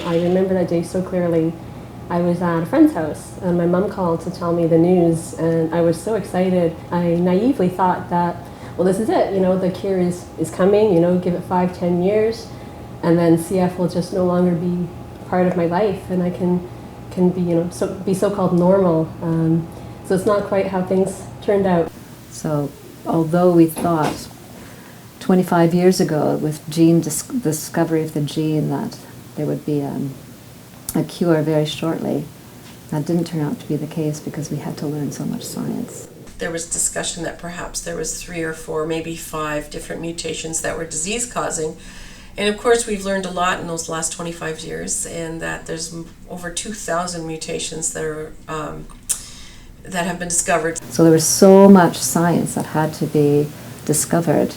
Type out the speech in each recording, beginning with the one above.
I remember that day so clearly. I was at a friend's house and my mom called to tell me the news, and I was so excited. I naively thought that, well, this is it, the cure is coming, give it 5-10 years, and then CF will just no longer be part of my life, and I can be so-called normal. So it's not quite how things turned out. So although we thought 25 years ago with discovery of the gene that there would be a cure very shortly, that didn't turn out to be the case because we had to learn so much science. There was discussion that perhaps there was 3 or 4, maybe 5 different mutations that were disease-causing. And of course we've learned a lot in those last 25 years, and that there's over 2,000 mutations that are that have been discovered. So there was so much science that had to be discovered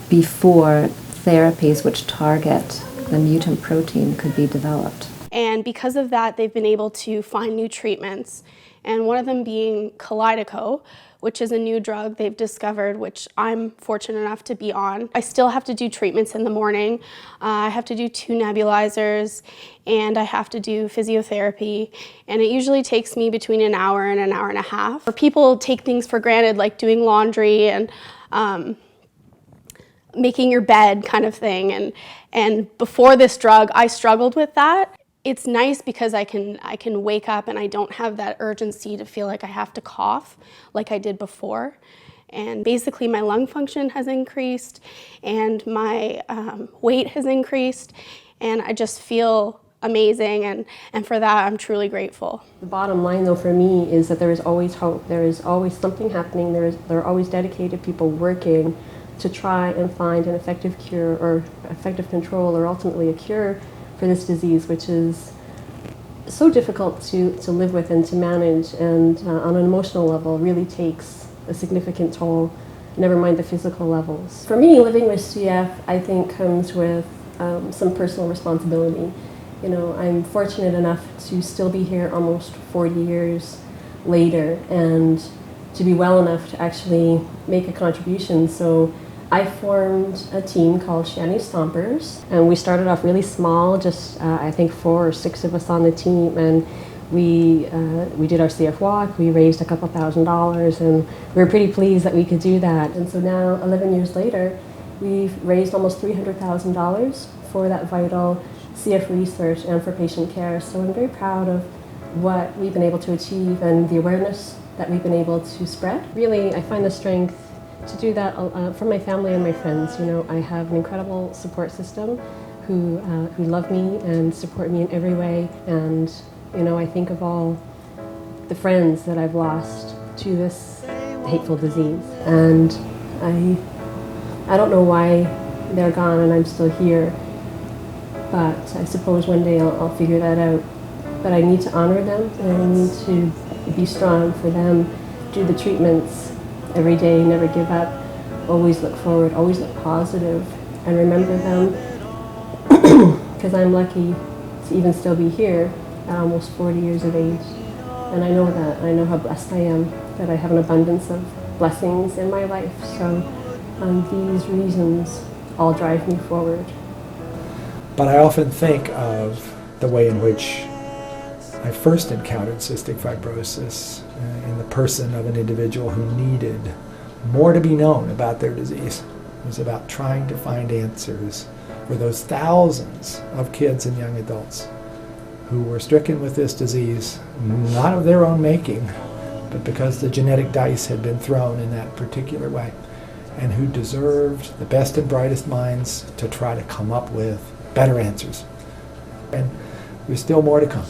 before therapies which target the mutant protein could be developed. And because of that, they've been able to find new treatments. And one of them being Kalydeco, which is a new drug they've discovered, which I'm fortunate enough to be on. I still have to do treatments in the morning. I have to do 2 nebulizers, and I have to do physiotherapy. And it usually takes me between an hour and an hour and a half. People take things for granted, like doing laundry and making your bed kind of thing. And before this drug, I struggled with that. It's nice because I can wake up and I don't have that urgency to feel like I have to cough like I did before. And basically my lung function has increased and my weight has increased, and I just feel amazing, and for that I'm truly grateful. The bottom line though for me is that there is always hope. There is always something happening. There are always dedicated people working to try and find an effective cure or effective control, or ultimately a cure for this disease, which is so difficult to live with and to manage, and on an emotional level really takes a significant toll, never mind the physical levels. For me, living with CF, I think, comes with some personal responsibility. I'm fortunate enough to still be here almost 40 years later and to be well enough to actually make a contribution. So I formed a team called Shanny Stompers, and we started off really small, just I think 4 or 6 of us on the team, and we did our CF walk. We raised a couple $1,000, and we were pretty pleased that we could do that. And so now, 11 years later, we've raised almost $300,000 for that vital CF research and for patient care. So I'm very proud of what we've been able to achieve and the awareness that we've been able to spread. Really, I find the strength to do that from my family and my friends. I have an incredible support system who love me and support me in every way. And I think of all the friends that I've lost to this hateful disease, and I don't know why they're gone and I'm still here, but I suppose one day I'll figure that out. But I need to honor them, and I need to be strong for them, do the treatments every day, never give up, always look forward, always look positive, and remember them, because I'm lucky to even still be here at almost 40 years of age. And I know that. I know how blessed I am, that I have an abundance of blessings in my life. So these reasons all drive me forward. But I often think of the way in which I first encountered cystic fibrosis in the person of an individual who needed more to be known about their disease. It was about trying to find answers for those thousands of kids and young adults who were stricken with this disease, not of their own making, but because the genetic dice had been thrown in that particular way, and who deserved the best and brightest minds to try to come up with better answers. And there's still more to come.